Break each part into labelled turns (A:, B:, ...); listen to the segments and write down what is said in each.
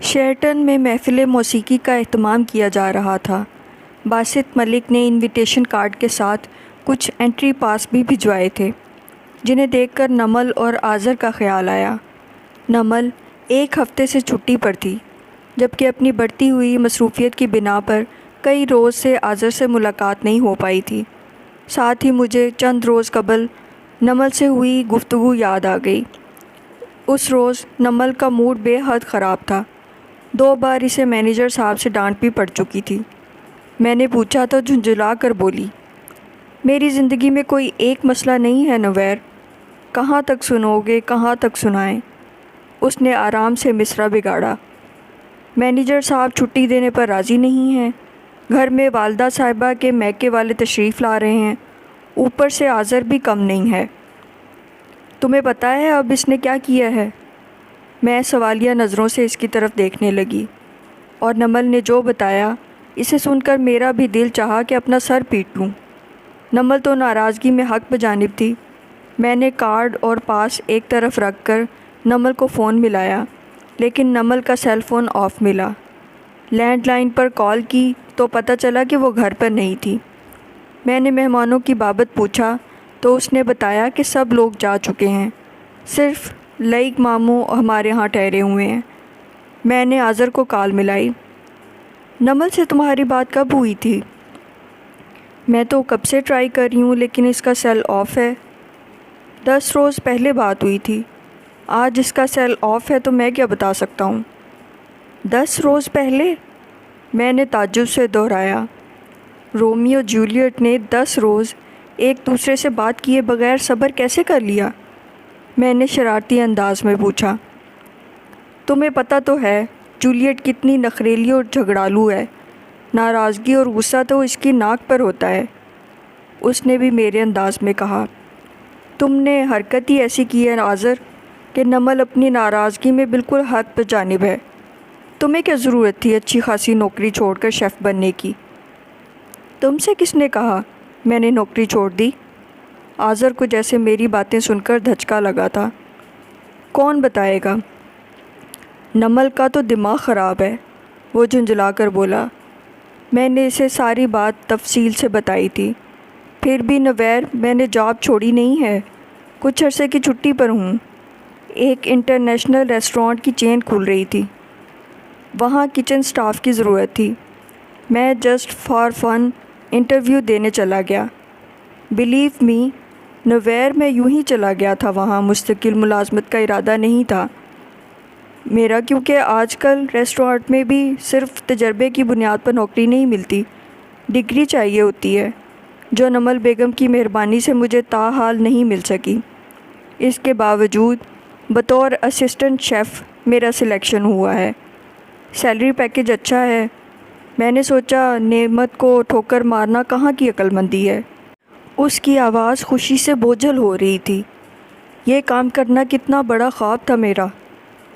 A: Sheraton میں محفل موسیقی کا اہتمام کیا جا رہا تھا۔ باسط ملک نے انویٹیشن کارڈ کے ساتھ کچھ انٹری پاس بھی بھجوائے تھے، جنہیں دیکھ کر نمل اور آذر کا خیال آیا۔ نمل ایک ہفتے سے چھٹی پر تھی، جبکہ اپنی بڑھتی ہوئی مصروفیت کی بنا پر کئی روز سے آذر سے ملاقات نہیں ہو پائی تھی۔ ساتھ ہی مجھے چند روز قبل نمل سے ہوئی گفتگو یاد آ گئی۔ اس روز نمل کا موڈ بے حد خراب تھا۔ 2 بار اسے مینیجر صاحب سے ڈانٹ بھی پڑ چکی تھی۔ میں نے پوچھا تو جھنجھلا کر بولی، میری زندگی میں کوئی ایک مسئلہ نہیں ہے نویر، کہاں تک سنو گے، کہاں تک سنائیں؟ اس نے آرام سے مصرع بگاڑا۔ مینیجر صاحب چھٹی دینے پر راضی نہیں ہیں، گھر میں والدہ صاحبہ کے میکے والے تشریف لا رہے ہیں، اوپر سے آذر بھی کم نہیں ہے۔ تمہیں پتہ ہے اب اس نے کیا کیا ہے؟ میں سوالیہ نظروں سے اس کی طرف دیکھنے لگی، اور نمل نے جو بتایا اسے سن کر میرا بھی دل چاہا کہ اپنا سر پیٹ لوں۔ نمل تو ناراضگی میں حق بجانب تھی۔ میں نے کارڈ اور پاس ایک طرف رکھ کر نمل کو فون ملایا، لیکن نمل کا سیل فون آف ملا۔ لینڈ لائن پر کال کی تو پتہ چلا کہ وہ گھر پر نہیں تھی۔ میں نے مہمانوں کی بابت پوچھا تو اس نے بتایا کہ سب لوگ جا چکے ہیں، صرف لئیک ماموں ہمارے ہاں ٹھہرے ہوئے ہیں۔ میں نے آذر کو کال ملائی۔ نمل سے تمہاری بات کب ہوئی تھی؟ میں تو کب سے ٹرائی کر رہی ہوں، لیکن اس کا سیل آف ہے۔ 10 روز پہلے بات ہوئی تھی، آج اس کا سیل آف ہے تو میں کیا بتا سکتا ہوں؟ 10 روز پہلے؟ میں نے تعجب سے دہرایا۔ رومیو جولیٹ نے 10 روز ایک دوسرے سے بات کیے بغیر صبر کیسے کر لیا؟ میں نے شرارتی انداز میں پوچھا۔ تمہیں پتہ تو ہے جولیٹ کتنی نخریلی اور جھگڑالو ہے، ناراضگی اور غصہ تو اس کی ناک پر ہوتا ہے۔ اس نے بھی میرے انداز میں کہا۔ تم نے حرکت ہی ایسی کی ہے آذر کہ نمل اپنی ناراضگی میں بالکل حق پہ جانب ہے۔ تمہیں کیا ضرورت تھی اچھی خاصی نوکری چھوڑ کر شیف بننے کی؟ تم سے کس نے کہا میں نے نوکری چھوڑ دی؟ آذر کو جیسے میری باتیں سن کر دھچکا لگا تھا۔ کون بتائے گا؟ نمل کا تو دماغ خراب ہے، وہ جھنجھلا کر بولا۔ میں نے اسے ساری بات تفصیل سے بتائی تھی۔ پھر بھی نویر، میں نے جاب چھوڑی نہیں ہے، کچھ عرصے کی چھٹی پر ہوں۔ ایک انٹرنیشنل ریسٹورانٹ کی چین کھل رہی تھی، وہاں کچن سٹاف کی ضرورت تھی۔ میں جسٹ فار فن انٹرویو دینے چلا گیا۔ بلیو می نویر، میں یوں ہی چلا گیا تھا وہاں، مستقل ملازمت کا ارادہ نہیں تھا میرا، کیونکہ آج کل ریسٹورانٹ میں بھی صرف تجربے کی بنیاد پر نوکری نہیں ملتی، ڈگری چاہیے ہوتی ہے، جو نمل بیگم کی مہربانی سے مجھے تاحال نہیں مل سکی۔ اس کے باوجود بطور اسسٹنٹ شیف میرا سلیکشن ہوا ہے۔ سیلری پیکیج اچھا ہے۔ میں نے سوچا نعمت کو ٹھوکر مارنا کہاں کی عقل مندی ہے۔ اس کی آواز خوشی سے بوجھل ہو رہی تھی۔ یہ کام کرنا کتنا بڑا خواب تھا میرا،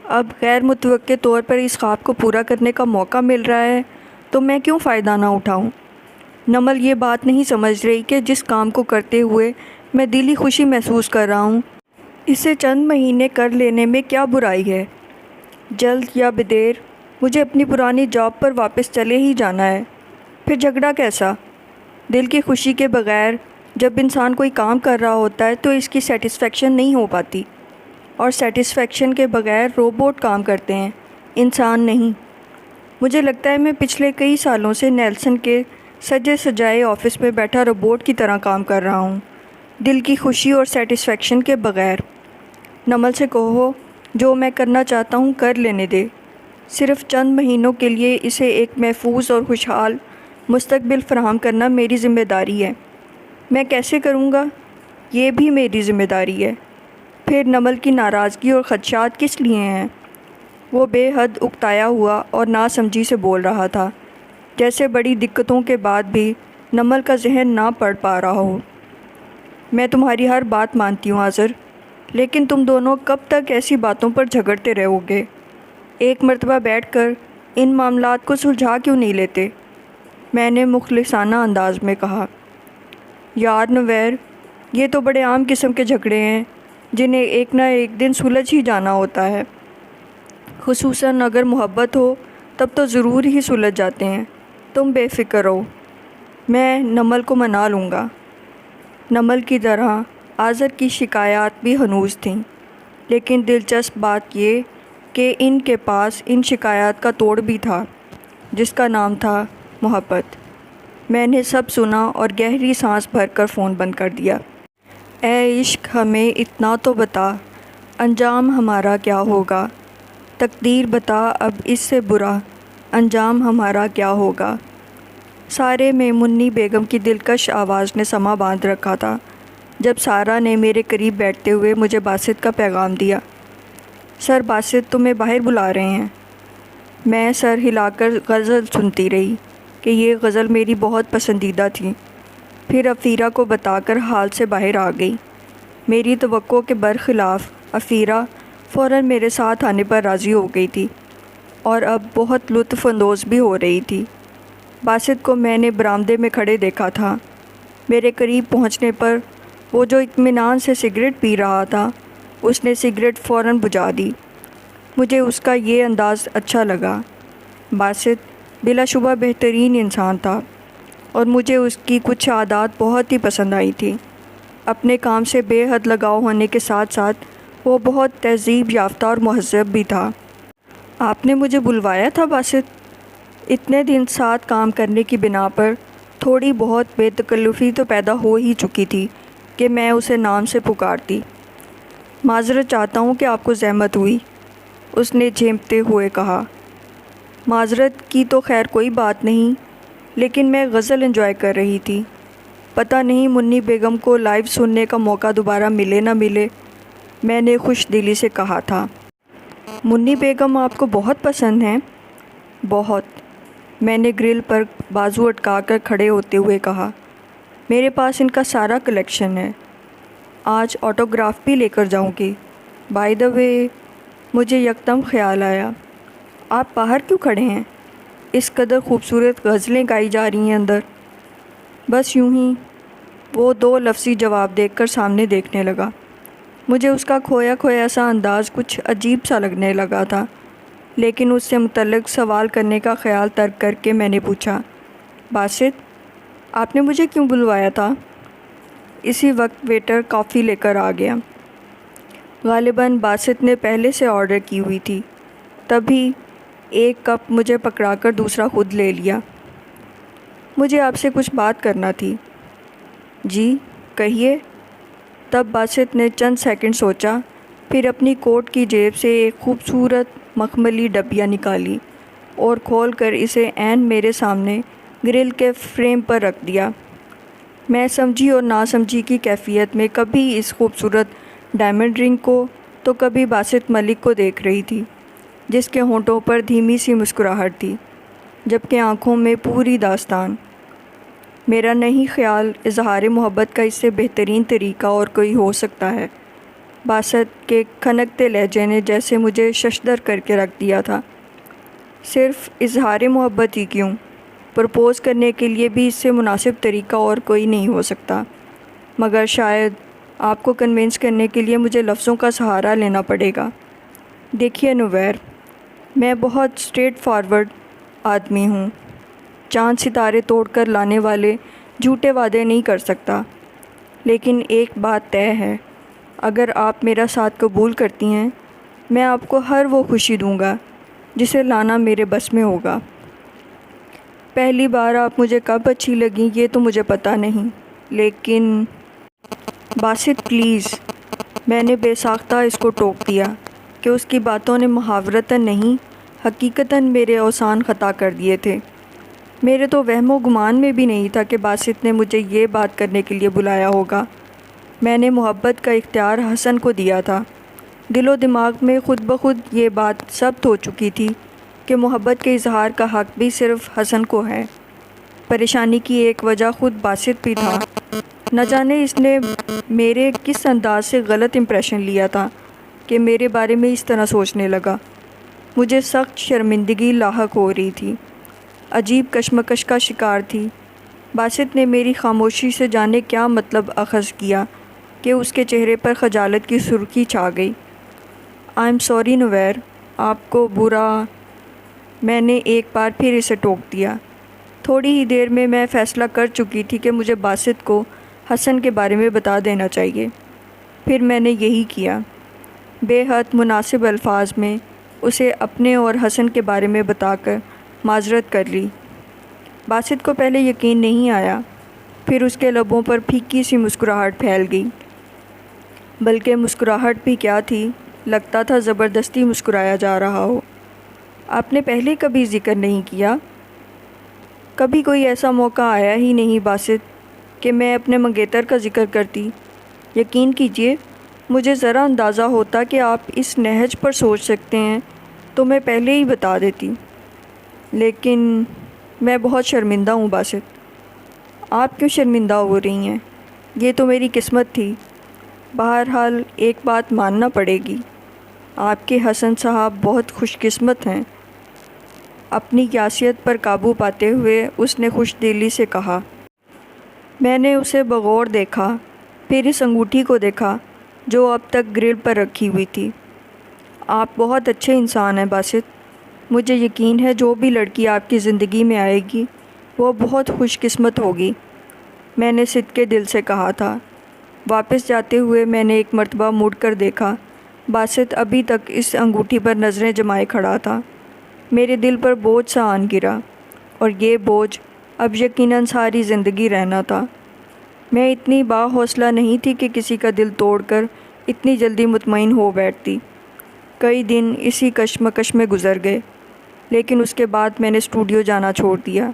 A: اب غیر متوقع طور پر اس خواب کو پورا کرنے کا موقع مل رہا ہے تو میں کیوں فائدہ نہ اٹھاؤں؟ نمل یہ بات نہیں سمجھ رہی کہ جس کام کو کرتے ہوئے میں دلی خوشی محسوس کر رہا ہوں، اسے چند مہینے کر لینے میں کیا برائی ہے۔ جلد یا بدیر مجھے اپنی پرانی جاب پر واپس چلے ہی جانا ہے، پھر جھگڑا کیسا؟ دل کی خوشی کے بغیر جب انسان کوئی کام کر رہا ہوتا ہے تو اس کی سیٹسفیکشن نہیں ہو پاتی، اور سیٹسفیکشن کے بغیر روبوٹ کام کرتے ہیں، انسان نہیں۔ مجھے لگتا ہے میں پچھلے کئی سالوں سے نیلسن کے سجے سجائے آفس میں بیٹھا روبوٹ کی طرح کام کر رہا ہوں، دل کی خوشی اور سیٹسفیکشن کے بغیر۔ نمل سے کہو جو میں کرنا چاہتا ہوں کر لینے دے، صرف چند مہینوں کے لیے اسے ایک محفوظ اور خوشحال مستقبل فراہم کرنا میری ذمہ داری ہے۔ میں کیسے کروں گا؟ یہ بھی میری ذمہ داری ہے۔ پھر نمل کی ناراضگی اور خدشات کس لیے ہیں؟ وہ بے حد اکتایا ہوا اور ناسمجھی سے بول رہا تھا، جیسے بڑی دقتوں کے بعد بھی نمل کا ذہن نہ پڑھ پا رہا ہو۔ میں تمہاری ہر بات مانتی ہوں آذر، لیکن تم دونوں کب تک ایسی باتوں پر جھگڑتے رہو گے؟ ایک مرتبہ بیٹھ کر ان معاملات کو سلجھا کیوں نہیں لیتے؟ میں نے مخلصانہ انداز میں کہا۔ یار نویر، یہ تو بڑے عام قسم کے جھگڑے ہیں جنہیں ایک نہ ایک دن سلجھ ہی جانا ہوتا ہے۔ خصوصاً اگر محبت ہو تب تو ضرور ہی سلجھ جاتے ہیں۔ تم بے فکر رہو، میں نمل کو منا لوں گا۔ نمل کی طرح آذر کی شکایات بھی ہنوز تھیں، لیکن دلچسپ بات یہ کہ ان کے پاس ان شکایات کا توڑ بھی تھا، جس کا نام تھا محبت۔ میں نے سب سنا اور گہری سانس بھر کر فون بند کر دیا۔ اے عشق ہمیں اتنا تو بتا، انجام ہمارا کیا ہوگا؟ تقدیر بتا اب اس سے برا انجام ہمارا کیا ہوگا؟ سارے میں منی بیگم کی دلکش آواز نے سما باندھ رکھا تھا جب سارا نے میرے قریب بیٹھتے ہوئے مجھے باسط کا پیغام دیا۔ سر باسط تمہیں باہر بلا رہے ہیں۔ میں سر ہلا کر غزل سنتی رہی کہ یہ غزل میری بہت پسندیدہ تھی، پھر افیرہ کو بتا کر حال سے باہر آ گئی۔ میری توقع کے برخلاف افیرہ فوراً میرے ساتھ آنے پر راضی ہو گئی تھی اور اب بہت لطف اندوز بھی ہو رہی تھی۔ باسط کو میں نے برآمدے میں کھڑے دیکھا تھا۔ میرے قریب پہنچنے پر وہ جو اطمینان سے سگریٹ پی رہا تھا، اس نے سگریٹ فوراً بجھا دی۔ مجھے اس کا یہ انداز اچھا لگا۔ باسط بلا شبہ بہترین انسان تھا اور مجھے اس کی کچھ عادات بہت ہی پسند آئی تھی۔ اپنے کام سے بے حد لگاؤ ہونے کے ساتھ ساتھ وہ بہت تہذیب یافتہ اور مہذب بھی تھا۔ آپ نے مجھے بلوایا تھا باسط؟ اتنے دن ساتھ کام کرنے کی بنا پر تھوڑی بہت بے تکلفی تو پیدا ہو ہی چکی تھی کہ میں اسے نام سے پکارتی۔ معذرت چاہتا ہوں کہ آپ کو زحمت ہوئی، اس نے جھیمتے ہوئے کہا۔ معذرت کی تو خیر کوئی بات نہیں، لیکن میں غزل انجوائے کر رہی تھی۔ پتہ نہیں منی بیگم کو لائیو سننے کا موقع دوبارہ ملے نہ ملے، میں نے خوش دلی سے کہا تھا۔ منی بیگم آپ کو بہت پسند ہیں؟ بہت، میں نے گرل پر بازو اٹکا کر کھڑے ہوتے ہوئے کہا۔ میرے پاس ان کا سارا کلیکشن ہے، آج آٹوگراف بھی لے کر جاؤں گی۔ بائی دا وے، مجھے یکدم خیال آیا، آپ باہر کیوں کھڑے ہیں؟ اس قدر خوبصورت غزلیں گائی جا رہی ہیں اندر۔ بس یوں ہی، وہ دو لفظی جواب دیکھ کر سامنے دیکھنے لگا۔ مجھے اس کا کھویا کھویا سا انداز کچھ عجیب سا لگنے لگا تھا، لیکن اس سے متعلق سوال کرنے کا خیال ترک کر کے میں نے پوچھا، باسط آپ نے مجھے کیوں بلوایا تھا؟ اسی وقت ویٹر کافی لے کر آ گیا۔ غالباً باسط نے پہلے سے آرڈر کی ہوئی تھی، تبھی ایک کپ مجھے پکڑا کر دوسرا خود لے لیا۔ مجھے آپ سے کچھ بات کرنا تھی۔ جی کہیے۔ تب باسط نے چند سیکنڈ سوچا، پھر اپنی کوٹ کی جیب سے ایک خوبصورت مخملی ڈبیا نکالی اور کھول کر اسے عین میرے سامنے گرل کے فریم پر رکھ دیا۔ میں سمجھی اور نا سمجھی کی کیفیت میں کبھی اس خوبصورت ڈائمنڈ رنگ کو تو کبھی باسط ملک کو دیکھ رہی تھی، جس کے ہونٹوں پر دھیمی سی مسکراہٹ تھی، جبکہ آنکھوں میں پوری داستان۔ میرا نہیں خیال اظہار محبت کا اس سے بہترین طریقہ اور کوئی ہو سکتا ہے۔ باسط کے کھنکتے لہجے نے جیسے مجھے ششدر کر کے رکھ دیا تھا۔ صرف اظہار محبت ہی کیوں، پرپوز کرنے کے لیے بھی اس سے مناسب طریقہ اور کوئی نہیں ہو سکتا، مگر شاید آپ کو کنونس کرنے کے لیے مجھے لفظوں کا سہارا لینا پڑے گا۔ دیکھیے نویر، میں بہت اسٹریٹ فارورڈ آدمی ہوں، چاند ستارے توڑ کر لانے والے جھوٹے وعدے نہیں کر سکتا، لیکن ایک بات طے ہے، اگر آپ میرا ساتھ قبول کرتی ہیں، میں آپ کو ہر وہ خوشی دوں گا جسے لانا میرے بس میں ہوگا۔ پہلی بار آپ مجھے کب اچھی لگیں یہ تو مجھے پتہ نہیں، لیکن باسط پلیز، میں نے بے ساختہ اس کو ٹوک دیا کہ اس کی باتوں نے محاورتاً نہیں حقیقتاً میرے اوسان خطا کر دیے تھے۔ میرے تو وہم و گمان میں بھی نہیں تھا کہ باسط نے مجھے یہ بات کرنے کے لیے بلایا ہوگا۔ میں نے محبت کا اختیار حسن کو دیا تھا۔ دل و دماغ میں خود بخود یہ بات ثبت ہو چکی تھی کہ محبت کے اظہار کا حق بھی صرف حسن کو ہے۔ پریشانی کی ایک وجہ خود باسط بھی تھا۔ نہ جانے اس نے میرے کس انداز سے غلط امپریشن لیا تھا کہ میرے بارے میں اس طرح سوچنے لگا۔ مجھے سخت شرمندگی لاحق ہو رہی تھی، عجیب کشمکش کا شکار تھی۔ باسط نے میری خاموشی سے جانے کیا مطلب اخذ کیا کہ اس کے چہرے پر خجالت کی سرخی چھا گئی۔ آئی ایم سوری نویر، آپ کو برا، میں نے ایک بار پھر اسے ٹوک دیا۔ تھوڑی ہی دیر میں میں فیصلہ کر چکی تھی کہ مجھے باسط کو حسن کے بارے میں بتا دینا چاہیے۔ پھر میں نے یہی کیا۔ بے حد مناسب الفاظ میں اسے اپنے اور حسن کے بارے میں بتا کر معذرت کر لی۔ باسط کو پہلے یقین نہیں آیا، پھر اس کے لبوں پر پھیکی سی مسکراہٹ پھیل گئی۔ بلکہ مسکراہٹ بھی کیا تھی، لگتا تھا زبردستی مسکرایا جا رہا ہو۔ آپ نے پہلے کبھی ذکر نہیں کیا؟ کبھی کوئی ایسا موقع آیا ہی نہیں باسط کہ میں اپنے منگیتر کا ذکر کرتی۔ یقین کیجئے، مجھے ذرا اندازہ ہوتا کہ آپ اس نہج پر سوچ سکتے ہیں تو میں پہلے ہی بتا دیتی۔ لیکن میں بہت شرمندہ ہوں باسط۔ آپ کیوں شرمندہ ہو رہی ہیں؟ یہ تو میری قسمت تھی۔ بہرحال ایک بات ماننا پڑے گی، آپ کے حسن صاحب بہت خوش قسمت ہیں۔ اپنی یاسیت پر قابو پاتے ہوئے اس نے خوش دلی سے کہا۔ میں نے اسے بغور دیکھا، پھر اس انگوٹھی کو دیکھا جو اب تک گرل پر رکھی ہوئی تھی۔ آپ بہت اچھے انسان ہیں باسط۔ مجھے یقین ہے جو بھی لڑکی آپ کی زندگی میں آئے گی وہ بہت خوش قسمت ہوگی، میں نے صدقے دل سے کہا تھا۔ واپس جاتے ہوئے میں نے ایک مرتبہ مڑ کر دیکھا، باسط ابھی تک اس انگوٹھی پر نظریں جمائے کھڑا تھا۔ میرے دل پر بوجھ سا آن گرا، اور یہ بوجھ اب یقیناً ساری زندگی رہنا تھا۔ میں اتنی باحوصلہ نہیں تھی کہ کسی کا دل توڑ کر اتنی جلدی مطمئن ہو بیٹھتی۔ کئی دن اسی کشمکش میں گزر گئے، لیکن اس کے بعد میں نے اسٹوڈیو جانا چھوڑ دیا۔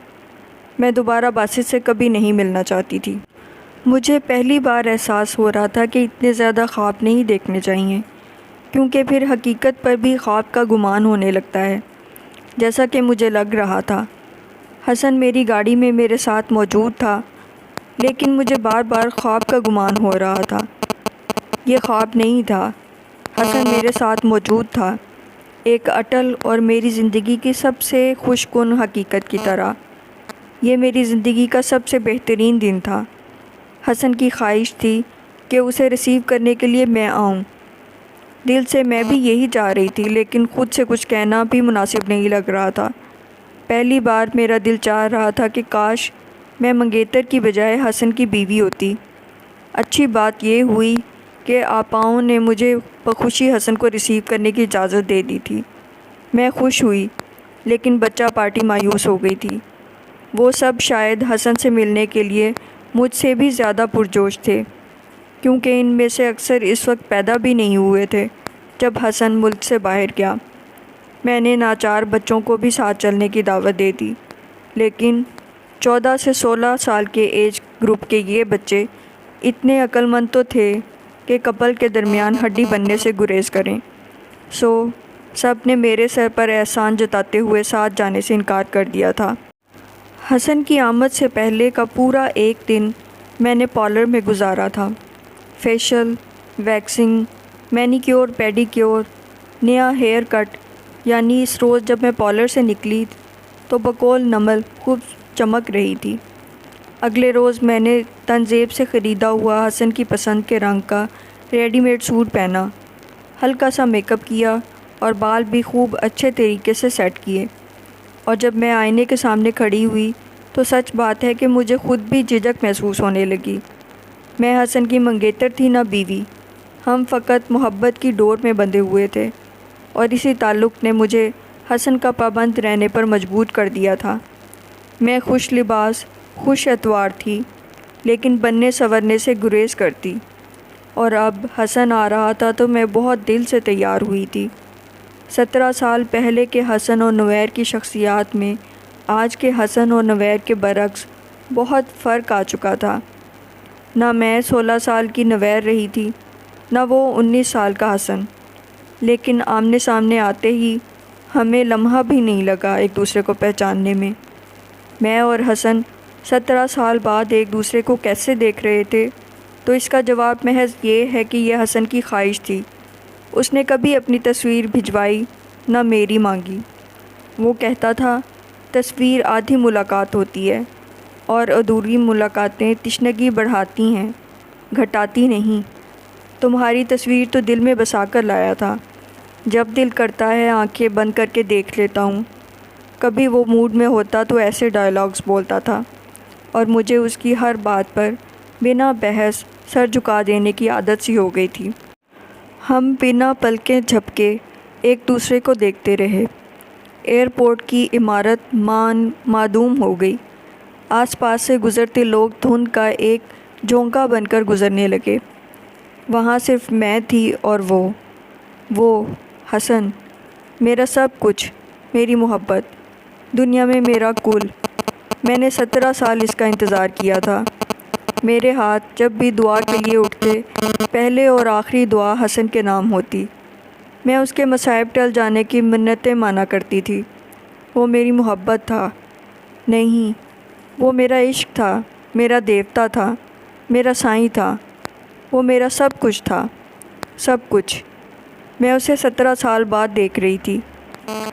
A: میں دوبارہ باسط سے کبھی نہیں ملنا چاہتی تھی۔ مجھے پہلی بار احساس ہو رہا تھا کہ اتنے زیادہ خواب نہیں دیکھنے چاہیے، کیونکہ پھر حقیقت پر بھی خواب کا گمان ہونے لگتا ہے، جیسا کہ مجھے لگ رہا تھا۔ حسن میری گاڑی میں میرے ساتھ موجود تھا، لیکن مجھے بار بار خواب کا گمان ہو رہا تھا۔ یہ خواب نہیں تھا، حسن میرے ساتھ موجود تھا، ایک اٹل اور میری زندگی کی سب سے خوش کن حقیقت کی طرح۔ یہ میری زندگی کا سب سے بہترین دن تھا۔ حسن کی خواہش تھی کہ اسے ریسیو کرنے کے لیے میں آؤں۔ دل سے میں بھی یہی چاہ رہی تھی، لیکن خود سے کچھ کہنا بھی مناسب نہیں لگ رہا تھا۔ پہلی بار میرا دل چاہ رہا تھا کہ کاش میں منگیتر کی بجائے حسن کی بیوی ہوتی۔ اچھی بات یہ ہوئی کہ آپاؤں نے مجھے بخوشی حسن کو ریسیو کرنے کی اجازت دے دی تھی۔ میں خوش ہوئی، لیکن بچہ پارٹی مایوس ہو گئی تھی۔ وہ سب شاید حسن سے ملنے کے لیے مجھ سے بھی زیادہ پرجوش تھے، کیونکہ ان میں سے اکثر اس وقت پیدا بھی نہیں ہوئے تھے جب حسن ملک سے باہر گیا۔ میں نے ناچار بچوں کو بھی ساتھ چلنے کی دعوت دے دی، لیکن 14 سے 16 سال کے ایج گروپ کے یہ بچے اتنے عقل مند تو تھے کہ کپل کے درمیان ہڈی بننے سے گریز کریں۔ سب نے میرے سر پر احسان جتاتے ہوئے ساتھ جانے سے انکار کر دیا تھا۔ حسن کی آمد سے پہلے کا پورا ایک دن میں نے پارلر میں گزارا تھا۔ فیشل، ویکسنگ، مینیکیور پیڈیکیور، نیا ہیئر کٹ، یعنی اس روز جب میں پارلر سے نکلی تو بقول نمل خوب چمک رہی تھی۔ اگلے روز میں نے تنزیب سے خریدا ہوا حسن کی پسند کے رنگ کا ریڈی میڈ سوٹ پہنا، ہلکا سا میک اپ کیا اور بال بھی خوب اچھے طریقے سے سیٹ کیے، اور جب میں آئینے کے سامنے کھڑی ہوئی تو سچ بات ہے کہ مجھے خود بھی جھجک محسوس ہونے لگی۔ میں حسن کی منگیتر تھی نہ بیوی، ہم فقط محبت کی ڈور میں بندھے ہوئے تھے، اور اسی تعلق نے مجھے حسن کا پابند رہنے پر مجبور کر دیا تھا۔ میں خوش لباس، خوش اتوار تھی، لیکن بننے سنورنے سے گریز کرتی، اور اب حسن آ رہا تھا تو میں بہت دل سے تیار ہوئی تھی۔ 17 سال پہلے کے حسن اور نویر کی شخصیات میں آج کے حسن اور نویر کے برعکس بہت فرق آ چکا تھا۔ نہ میں 16 سال کی نویر رہی تھی، نہ وہ 19 سال کا حسن، لیکن آمنے سامنے آتے ہی ہمیں لمحہ بھی نہیں لگا ایک دوسرے کو پہچاننے میں۔ میں اور حسن 17 سال بعد ایک دوسرے کو کیسے دیکھ رہے تھے، تو اس کا جواب محض یہ ہے کہ یہ حسن کی خواہش تھی۔ اس نے کبھی اپنی تصویر بھجوائی نہ میری مانگی۔ وہ کہتا تھا تصویر آدھی ملاقات ہوتی ہے، اور ادھوری ملاقاتیں تشنگی بڑھاتی ہیں، گھٹاتی نہیں۔ تمہاری تصویر تو دل میں بسا کر لایا تھا، جب دل کرتا ہے آنکھیں بند کر کے دیکھ لیتا ہوں۔ کبھی وہ موڈ میں ہوتا تو ایسے ڈائلاگز بولتا تھا اور مجھے اس کی ہر بات پر بنا بحث سر جھکا دینے کی عادت سی ہو گئی تھی۔ ہم بنا پلکیں جھپکے ایک دوسرے کو دیکھتے رہے۔ ایئرپورٹ کی عمارت معدوم ہو گئی۔ آس پاس سے گزرتے لوگ دھند کا ایک جھونکا بن کر گزرنے لگے۔ وہاں صرف میں تھی اور وہ حسن، میرا سب کچھ، میری محبت، دنیا میں میرا کل۔ میں نے 17 سال اس کا انتظار کیا تھا۔ میرے ہاتھ جب بھی دعا کے لیے اٹھتے، پہلے اور آخری دعا حسن کے نام ہوتی۔ میں اس کے مصائب ٹل جانے کی منتیں مانا کرتی تھی۔ وہ میری محبت تھا، نہیں، وہ میرا عشق تھا، میرا دیوتا تھا، میرا سائیں تھا، وہ میرا سب کچھ تھا، سب کچھ۔ میں اسے 17 سال بعد دیکھ رہی تھی،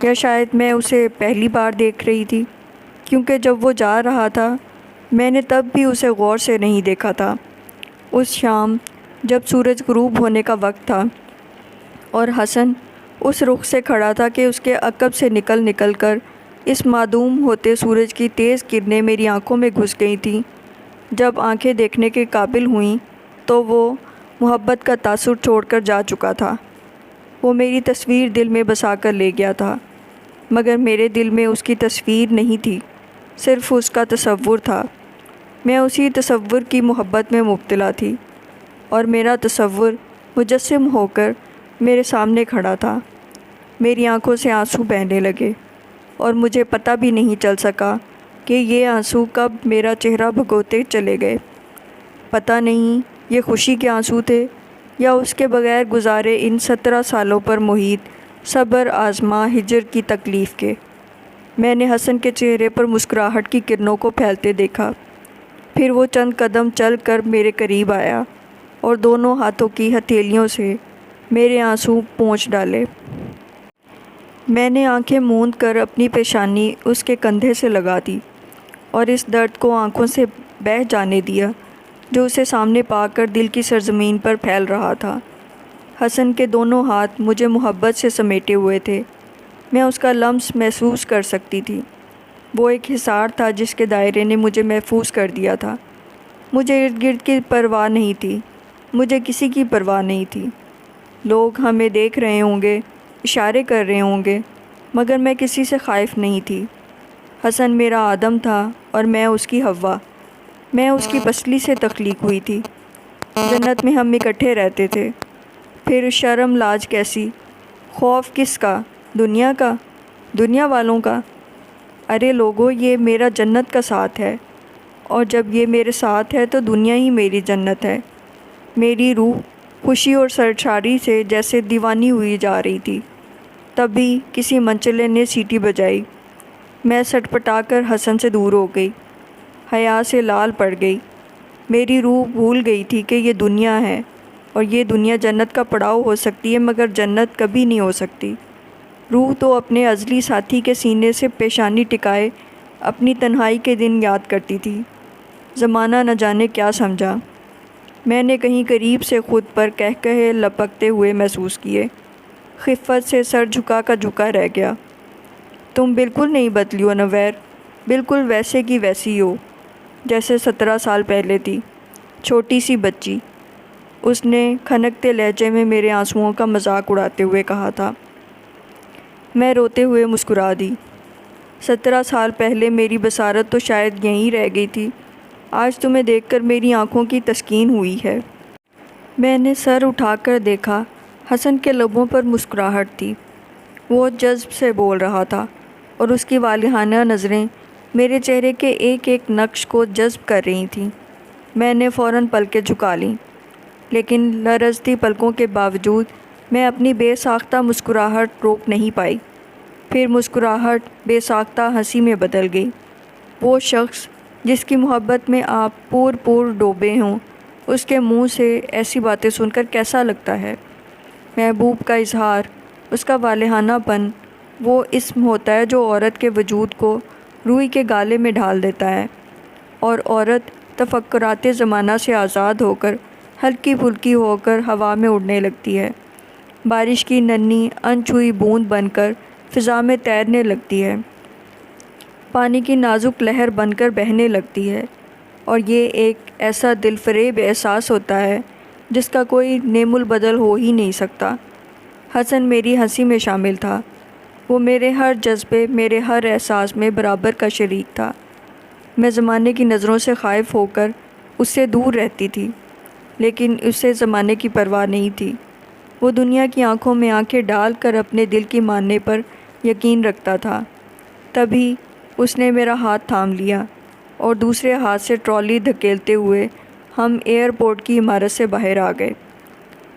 A: یا شاید میں اسے پہلی بار دیکھ رہی تھی، کیونکہ جب وہ جا رہا تھا میں نے تب بھی اسے غور سے نہیں دیکھا تھا۔ اس شام جب سورج غروب ہونے کا وقت تھا اور حسن اس رخ سے کھڑا تھا کہ اس کے عقب سے نکل کر اس معدوم ہوتے سورج کی تیز کرنیں میری آنکھوں میں گھس گئی تھیں، جب آنکھیں دیکھنے کے قابل ہوئیں تو وہ محبت کا تاثر چھوڑ کر جا چکا تھا۔ وہ میری تصویر دل میں بسا کر لے گیا تھا، مگر میرے دل میں اس کی تصویر نہیں تھی، صرف اس کا تصور تھا۔ میں اسی تصور کی محبت میں مبتلا تھی، اور میرا تصور مجسم ہو کر میرے سامنے کھڑا تھا۔ میری آنکھوں سے آنسو بہنے لگے، اور مجھے پتہ بھی نہیں چل سکا کہ یہ آنسو کب میرا چہرہ بھگوتے چلے گئے۔ پتہ نہیں یہ خوشی کے آنسو تھے یا اس کے بغیر گزارے ان 17 سالوں پر محیط صبر آزما ہجر کی تکلیف کے۔ میں نے حسن کے چہرے پر مسکراہٹ کی کرنوں کو پھیلتے دیکھا، پھر وہ چند قدم چل کر میرے قریب آیا اور دونوں ہاتھوں کی ہتھیلیوں سے میرے آنسو پونچھ ڈالے۔ میں نے آنکھیں موند کر اپنی پیشانی اس کے کندھے سے لگا دی اور اس درد کو آنکھوں سے بہہ جانے دیا جو اسے سامنے پا کر دل کی سرزمین پر پھیل رہا تھا۔ حسن کے دونوں ہاتھ مجھے محبت سے سمیٹے ہوئے تھے۔ میں اس کا لمس محسوس کر سکتی تھی۔ وہ ایک حصار تھا جس کے دائرے نے مجھے محفوظ کر دیا تھا۔ مجھے ارد گرد کی پرواہ نہیں تھی، مجھے کسی کی پرواہ نہیں تھی۔ لوگ ہمیں دیکھ رہے ہوں گے، اشارے کر رہے ہوں گے، مگر میں کسی سے خائف نہیں تھی۔ حسن میرا آدم تھا اور میں اس کی حوا۔ میں اس کی پسلی سے تخلیق ہوئی تھی۔ جنت میں ہم اکٹھے رہتے تھے۔ پھر شرم لاج کیسی؟ خوف کس کا؟ دنیا کا؟ دنیا والوں کا؟ ارے لوگو، یہ میرا جنت کا ساتھ ہے، اور جب یہ میرے ساتھ ہے تو دنیا ہی میری جنت ہے۔ میری روح خوشی اور سرشاری سے جیسے دیوانی ہوئی جا رہی تھی۔ تبھی کسی منچلے نے سیٹی بجائی۔ میں سٹپٹا کر حسن سے دور ہو گئی، حیا سے لال پڑ گئی۔ میری روح بھول گئی تھی کہ یہ دنیا ہے، اور یہ دنیا جنت کا پڑاؤ ہو سکتی ہے مگر جنت کبھی نہیں ہو سکتی۔ روح تو اپنے ازلی ساتھی کے سینے سے پیشانی ٹکائے اپنی تنہائی کے دن یاد کرتی تھی۔ زمانہ نہ جانے کیا سمجھا۔ میں نے کہیں قریب سے خود پر کہے لپکتے ہوئے محسوس کیے۔ خفت سے سر جھکا کا جھکا رہ گیا۔ تم بالکل نہیں بدلی ہو نویر، بالکل ویسے کی ویسی ہو جیسے 17 سال پہلے تھی، چھوٹی سی بچی، اس نے کھنکتے لہجے میں میرے آنسوؤں کا مذاق اڑاتے ہوئے کہا تھا۔ میں روتے ہوئے مسکرا دی۔ 17 سال پہلے میری بصارت تو شاید یہیں رہ گئی تھی، آج تمہیں دیکھ کر میری آنکھوں کی تسکین ہوئی ہے۔ میں نے سر اٹھا کر دیکھا، حسن کے لبوں پر مسکراہٹ تھی۔ وہ جذب سے بول رہا تھا اور اس کی والہانہ نظریں میرے چہرے کے ایک ایک نقش کو جذب کر رہی تھیں۔ میں نے فوراً پلکیں جھکا لیں، لیکن لرزتی پلکوں کے باوجود میں اپنی بے ساختہ مسکراہٹ روک نہیں پائی۔ پھر مسکراہٹ بے ساختہ ہنسی میں بدل گئی۔ وہ شخص جس کی محبت میں آپ پور ڈوبے ہوں، اس کے منہ سے ایسی باتیں سن کر کیسا لگتا ہے؟ محبوب کا اظہار، اس کا والہانہ پن، وہ اسم ہوتا ہے جو عورت کے وجود کو روئی کے گالے میں ڈھال دیتا ہے، اور عورت تفکرات زمانہ سے آزاد ہو کر ہلکی پھلکی ہو کر ہوا میں اڑنے لگتی ہے۔ بارش کی ننھی انچھوئی بوند بن کر فضا میں تیرنے لگتی ہے، پانی کی نازک لہر بن کر بہنے لگتی ہے، اور یہ ایک ایسا دل فریب احساس ہوتا ہے جس کا کوئی نعم البدل ہو ہی نہیں سکتا۔ حسن میری ہنسی میں شامل تھا، وہ میرے ہر جذبے، میرے ہر احساس میں برابر کا شریک تھا۔ میں زمانے کی نظروں سے خائف ہو کر اس سے دور رہتی تھی، لیکن اسے زمانے کی پرواہ نہیں تھی۔ وہ دنیا کی آنکھوں میں آنکھیں ڈال کر اپنے دل کی ماننے پر یقین رکھتا تھا۔ تبھی اس نے میرا ہاتھ تھام لیا اور دوسرے ہاتھ سے ٹرالی دھکیلتے ہوئے ہم ایئرپورٹ کی عمارت سے باہر آ گئے۔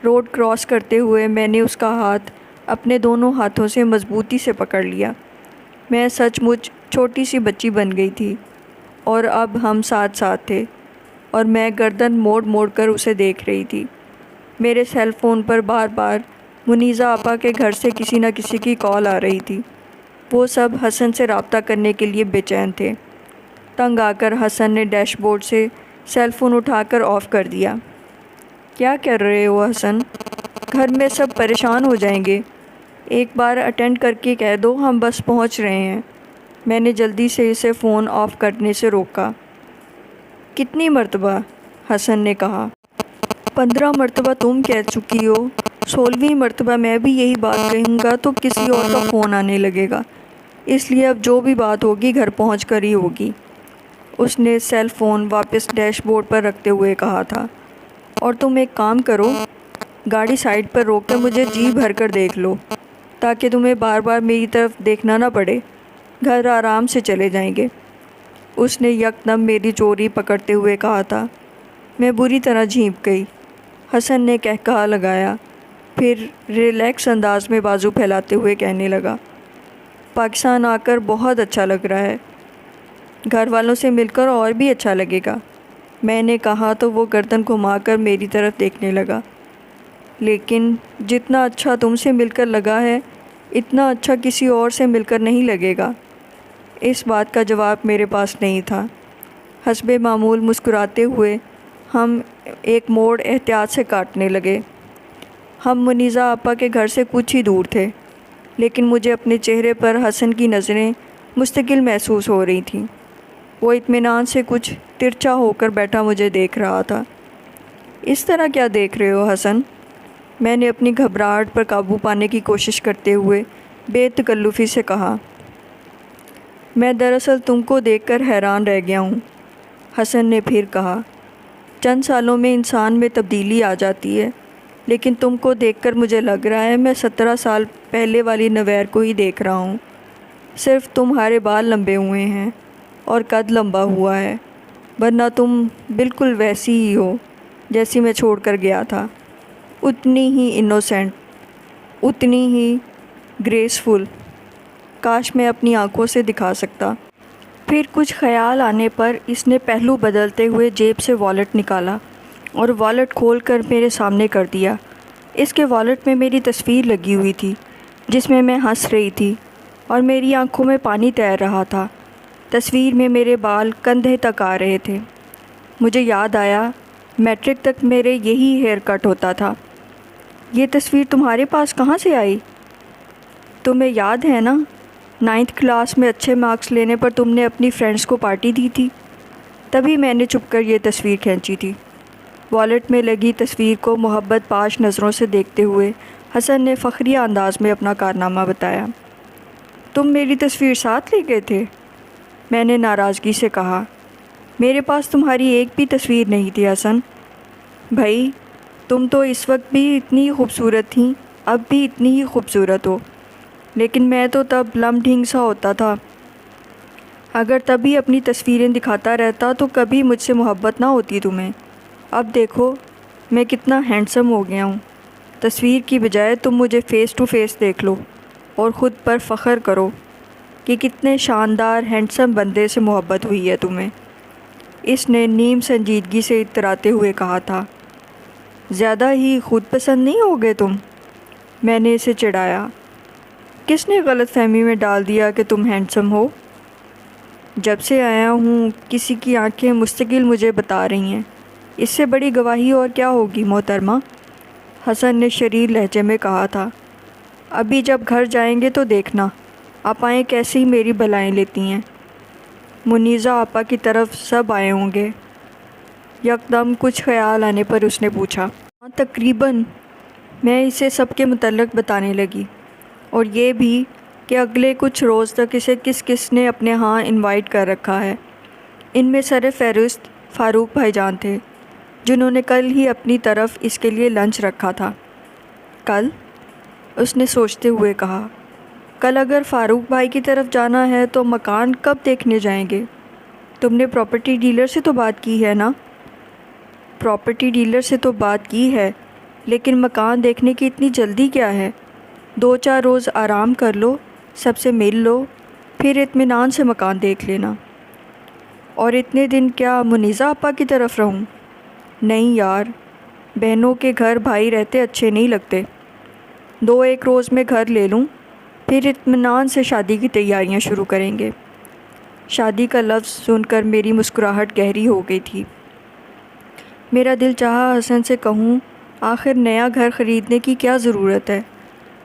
A: روڈ کراس کرتے ہوئے میں نے اس کا ہاتھ اپنے دونوں ہاتھوں سے مضبوطی سے پکڑ لیا۔ میں سچ مچ چھوٹی سی بچی بن گئی تھی، اور اب ہم ساتھ ساتھ تھے، اور میں گردن موڑ موڑ کر اسے دیکھ رہی تھی۔ میرے سیل فون پر بار بار منیزہ آپا کے گھر سے کسی نہ کسی کی کال آ رہی تھی۔ وہ سب حسن سے رابطہ کرنے کے لیے بے چین تھے۔ تنگ آ کر حسن نے ڈیش بورڈ سے سیل فون اٹھا کر آف کر دیا۔ کیا کر رہے ہو حسن؟ گھر میں سب پریشان ہو جائیں گے، ایک بار اٹینڈ کر کے کہہ دو ہم بس پہنچ رہے ہیں۔ میں نے جلدی سے اسے فون آف کرنے سے روکا۔ کتنی مرتبہ؟ حسن نے کہا۔ 15 مرتبہ تم کہہ چکی ہو، 16ویں مرتبہ میں بھی یہی بات کہوں گا تو کسی اور کا فون آنے لگے گا، اس لیے اب جو بھی بات ہوگی گھر پہنچ کر ہی ہوگی۔ اس نے سیل فون واپس ڈیش بورڈ پر رکھتے ہوئے کہا تھا۔ اور تم ایک کام کرو، گاڑی سائڈ پر روک کر مجھے جی بھر کر دیکھ لو، تاکہ تمہیں بار بار میری طرف دیکھنا نہ پڑے۔ گھر آرام سے چلے جائیں گے۔ اس نے یکدم میری چوری پکڑتے ہوئے کہا تھا۔ میں بری طرح جھینپ گئی۔ حسن نے کہکہا لگایا، پھر ریلیکس انداز میں بازو پھیلاتے ہوئے کہنے لگا، پاکستان آ کر بہت اچھا لگ رہا ہے، گھر والوں سے مل کر اور بھی اچھا لگے گا۔ میں نے کہا تو وہ گردن گھما کر میری طرف دیکھنے لگا۔ لیکن جتنا اچھا تم سے مل کر لگا ہے، اتنا اچھا کسی اور سے مل کر نہیں لگے گا۔ اس بات کا جواب میرے پاس نہیں تھا۔ حسب معمول مسکراتے ہوئے ہم ایک موڑ احتیاط سے کاٹنے لگے۔ ہم منیزہ آپا کے گھر سے کچھ ہی دور تھے، لیکن مجھے اپنے چہرے پر حسن کی نظریں مستقل محسوس ہو رہی تھیں۔ وہ اطمینان سے کچھ ترچھا ہو کر بیٹھا مجھے دیکھ رہا تھا۔ اس طرح کیا دیکھ رہے ہو حسن؟ میں نے اپنی گھبراہٹ پر قابو پانے کی کوشش کرتے ہوئے بے تکلفی سے کہا۔ میں دراصل تم کو دیکھ کر حیران رہ گیا ہوں، حسن نے پھر کہا۔ چند سالوں میں انسان میں تبدیلی آ جاتی ہے، لیکن تم کو دیکھ کر مجھے لگ رہا ہے میں 17 سال پہلے والی نویر کو ہی دیکھ رہا ہوں۔ صرف تمہارے بال لمبے ہوئے ہیں اور قد لمبا ہوا ہے، ورنہ تم بالکل ویسی ہی ہو جیسی میں چھوڑ کر گیا تھا، اتنی ہی انوسینٹ، اتنی ہی گریسفل۔ کاش میں اپنی آنکھوں سے دکھا سکتا۔ پھر کچھ خیال آنے پر اس نے پہلو بدلتے ہوئے جیب سے والیٹ نکالا اور والیٹ کھول کر میرے سامنے کر دیا۔ اس کے والیٹ میں میری تصویر لگی ہوئی تھی، جس میں ہنس رہی تھی اور میری آنکھوں میں پانی تیر رہا تھا۔ تصویر میں میرے بال کندھے تک آ رہے تھے۔ مجھے یاد آیا میٹرک تک میرے یہی ہیئر کٹ ہوتا تھا۔ یہ تصویر تمہارے پاس کہاں سے آئی؟ تمہیں یاد ہے نا، 9th کلاس میں اچھے مارکس لینے پر تم نے اپنی فرینڈز کو پارٹی دی تھی، تبھی میں نے چھپ کر یہ تصویر کھینچی تھی۔ والیٹ میں لگی تصویر کو محبت پاش نظروں سے دیکھتے ہوئے حسن نے فخریہ انداز میں اپنا کارنامہ بتایا۔ تم میری تصویر ساتھ لے گئے تھے؟ میں نے ناراضگی سے کہا۔ میرے پاس تمہاری ایک بھی تصویر نہیں تھی حسن۔ بھائی، تم تو اس وقت بھی اتنی ہی خوبصورت تھیں، اب بھی اتنی ہی خوبصورت ہو، لیکن میں تو تب لم ڈھینگ سا ہوتا تھا۔ اگر تبھی اپنی تصویریں دکھاتا رہتا تو کبھی مجھ سے محبت نہ ہوتی تمہیں۔ اب دیکھو میں کتنا ہینڈسم ہو گیا ہوں۔ تصویر کی بجائے تم مجھے فیس ٹو فیس دیکھ لو اور خود پر فخر کرو کہ کتنے شاندار ہینڈسم بندے سے محبت ہوئی ہے تمہیں۔ اس نے نیم سنجیدگی سے اتراتے ہوئے کہا تھا۔ زیادہ ہی خود پسند نہیں ہو گئے تم؟ میں نے اسے چڑھایا۔ کس نے غلط فہمی میں ڈال دیا کہ تم ہینڈسم ہو؟ جب سے آیا ہوں کسی کی آنکھیں مستقل مجھے بتا رہی ہیں، اس سے بڑی گواہی اور کیا ہوگی محترمہ؟ حسن نے شریر لہجے میں کہا تھا۔ ابھی جب گھر جائیں گے تو دیکھنا آپائیں کیسی میری بلائیں لیتی ہیں۔ منیزہ آپا کی طرف سب آئے ہوں گے؟ یکدم کچھ خیال آنے پر اس نے پوچھا۔ ہاں تقریباً۔ میں اسے سب کے متعلق بتانے لگی، اور یہ بھی کہ اگلے کچھ روز تک اسے کس کس نے اپنے ہاں انوائٹ کر رکھا ہے۔ ان میں سر فہرست فاروق بھائی جان تھے، جنہوں نے کل ہی اپنی طرف اس کے لیے لنچ رکھا تھا۔ کل؟ اس نے سوچتے ہوئے کہا۔ کل اگر فاروق بھائی کی طرف جانا ہے تو مکان کب دیکھنے جائیں گے؟ تم نے پراپرٹی ڈیلر سے تو بات کی ہے نا؟ پراپرٹی ڈیلر سے تو بات کی ہے، لیکن مکان دیکھنے کی اتنی جلدی کیا ہے؟ 2-4 روز آرام کر لو، سب سے مل لو، پھر اطمینان سے مکان دیکھ لینا۔ اور اتنے دن کیا منیزہ آپا کی طرف رہوں؟ نہیں یار، بہنوں کے گھر بھائی رہتے اچھے نہیں لگتے۔ 2-1 روز میں گھر لے لوں، پھر اطمینان سے شادی کی تیاریاں شروع کریں گے۔ شادی کا لفظ سن کر میری مسکراہٹ گہری ہو گئی تھی۔ میرا دل چاہا حسن سے کہوں، آخر نیا گھر خریدنے کی کیا ضرورت ہے؟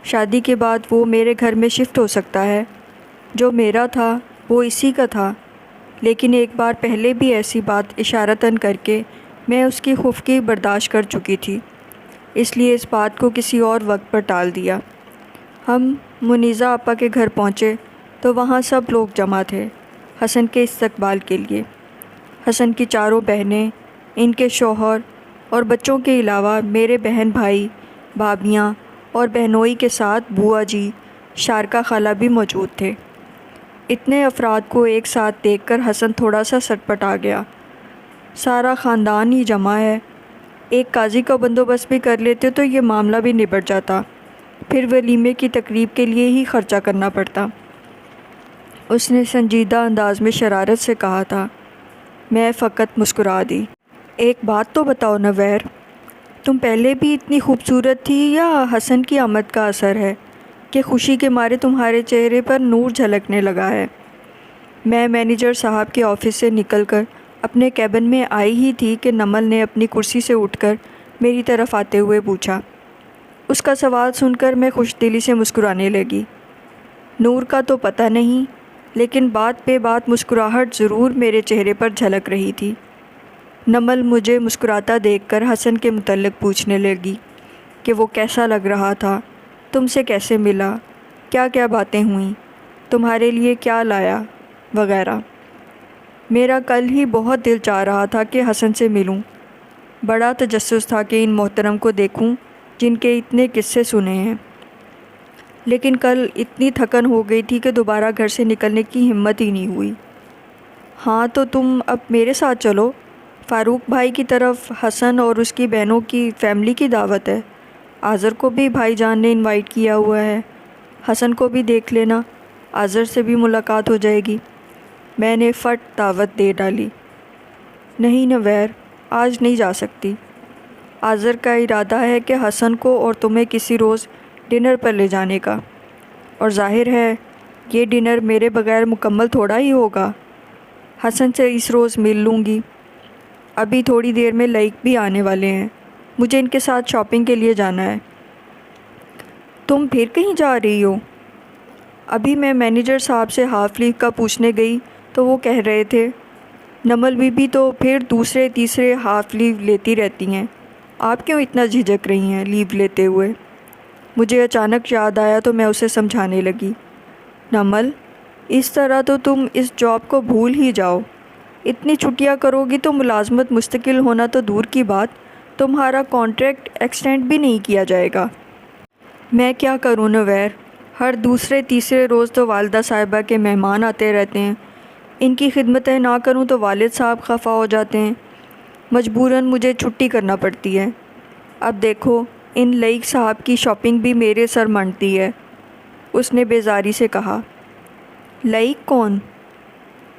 A: شادی کے بعد وہ میرے گھر میں شفٹ ہو سکتا ہے۔ جو میرا تھا وہ اسی کا تھا، لیکن ایک بار پہلے بھی ایسی بات اشارتاً کر کے میں اس کی خفگی برداشت کر چکی تھی، اس لیے اس بات کو کسی اور وقت پر ٹال دیا۔ ہم منیزہ آپا کے گھر پہنچے تو وہاں سب لوگ جمع تھے حسن کے استقبال کے لیے۔ حسن کی 4 بہنیں، ان کے شوہر اور بچوں کے علاوہ میرے بہن بھائی، بھابھیاں اور بہنوئی کے ساتھ بوا جی، شارکا خالہ بھی موجود تھے۔ اتنے افراد کو ایک ساتھ دیکھ کر حسن تھوڑا سا سٹپٹا گیا۔ سارا خاندان ہی جمع ہے، ایک قاضی کا بندوبست بھی کر لیتے تو یہ معاملہ بھی نبٹ جاتا، پھر ولیمے کی تقریب کے لیے ہی خرچہ کرنا پڑتا۔ اس نے سنجیدہ انداز میں شرارت سے کہا تھا۔ میں فقط مسکرا دی۔ ایک بات تو بتاؤ نویر، تم پہلے بھی اتنی خوبصورت تھی یا حسن کی آمد کا اثر ہے کہ خوشی کے مارے تمہارے چہرے پر نور جھلکنے لگا ہے؟ میں مینیجر صاحب کے آفس سے نکل کر اپنے کیبن میں آئی ہی تھی کہ نمل نے اپنی کرسی سے اٹھ کر میری طرف آتے ہوئے پوچھا۔ اس کا سوال سن کر میں خوش دلی سے مسکرانے لگی۔ نور کا تو پتہ نہیں، لیکن بات پہ بات مسکراہٹ ضرور میرے چہرے پر جھلک رہی تھی۔ نمل مجھے مسکراتا دیکھ کر حسن کے متعلق پوچھنے لگی کہ وہ کیسا لگ رہا تھا، تم سے کیسے ملا، کیا کیا باتیں ہوئیں، تمہارے لیے کیا لایا، وغیرہ۔ میرا کل ہی بہت دل چاہ رہا تھا کہ حسن سے ملوں، بڑا تجسس تھا کہ ان محترم کو دیکھوں جن کے اتنے قصے سنے ہیں، لیکن کل اتنی تھکن ہو گئی تھی کہ دوبارہ گھر سے نکلنے کی ہمت ہی نہیں ہوئی۔ ہاں تو تم اب میرے ساتھ چلو، فاروق بھائی کی طرف حسن اور اس کی بہنوں کی فیملی کی دعوت ہے، آذر کو بھی بھائی جان نے انوائٹ کیا ہوا ہے، حسن کو بھی دیکھ لینا، آذر سے بھی ملاقات ہو جائے گی۔ میں نے فٹ دعوت دے ڈالی۔ نہیں نویر، آج نہیں جا سکتی۔ آذر کا ارادہ ہے کہ حسن کو اور تمہیں کسی روز ڈنر پر لے جانے کا، اور ظاہر ہے یہ ڈنر میرے بغیر مکمل تھوڑا ہی ہوگا۔ حسن سے اس روز مل لوں گی۔ ابھی تھوڑی دیر میں لائق بھی آنے والے ہیں، مجھے ان کے ساتھ شاپنگ کے لیے جانا ہے۔ تم پھر کہیں جا رہی ہو؟ ابھی میں مینیجر صاحب سے ہاف لیو کا پوچھنے گئی تو وہ کہہ رہے تھے نمل بی تو پھر دوسرے تیسرے ہاف لیو لیتی رہتی ہیں، آپ کیوں اتنا جھجک رہی ہیں لیو لیتے ہوئے؟ مجھے اچانک یاد آیا تو میں اسے سمجھانے لگی۔ نمل، اس طرح تو تم اس جاب کو بھول ہی جاؤ، اتنی چھٹیاں کرو گی تو ملازمت مستقل ہونا تو دور کی بات، تمہارا کانٹریکٹ ایکسٹینڈ بھی نہیں کیا جائے گا۔ میں کیا کروں نویر، ہر دوسرے تیسرے روز تو والدہ صاحبہ کے مہمان آتے رہتے ہیں، ان کی خدمتیں نہ کروں تو والد صاحب خفا ہو جاتے ہیں، مجبوراً مجھے چھٹی کرنا پڑتی ہے۔ اب دیکھو ان لائق صاحب کی شاپنگ بھی میرے سر منڈتی ہے، اس نے بیزاری سے کہا۔ لائق کون؟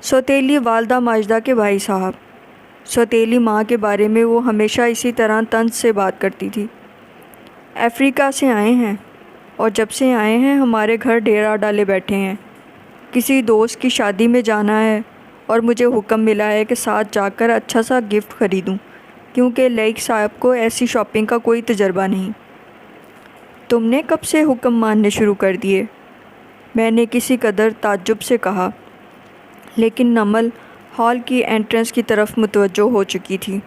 A: سوتیلی والدہ ماجدہ کے بھائی صاحب۔ سوتیلی ماں کے بارے میں وہ ہمیشہ اسی طرح طنز سے بات کرتی تھی۔ افریقہ سے آئے ہیں، اور جب سے آئے ہیں ہمارے گھر ڈیرا ڈالے بیٹھے ہیں۔ کسی دوست کی شادی میں جانا ہے اور مجھے حکم ملا ہے کہ ساتھ جا کر اچھا سا گفٹ خریدوں، کیونکہ لائق صاحب کو ایسی شاپنگ کا کوئی تجربہ نہیں۔ تم نے کب سے حکم ماننے شروع کر دیے؟ میں نے کسی قدر تعجب سے کہا، لیکن نمل ہال کی انٹرنس کی طرف متوجہ ہو چکی تھی۔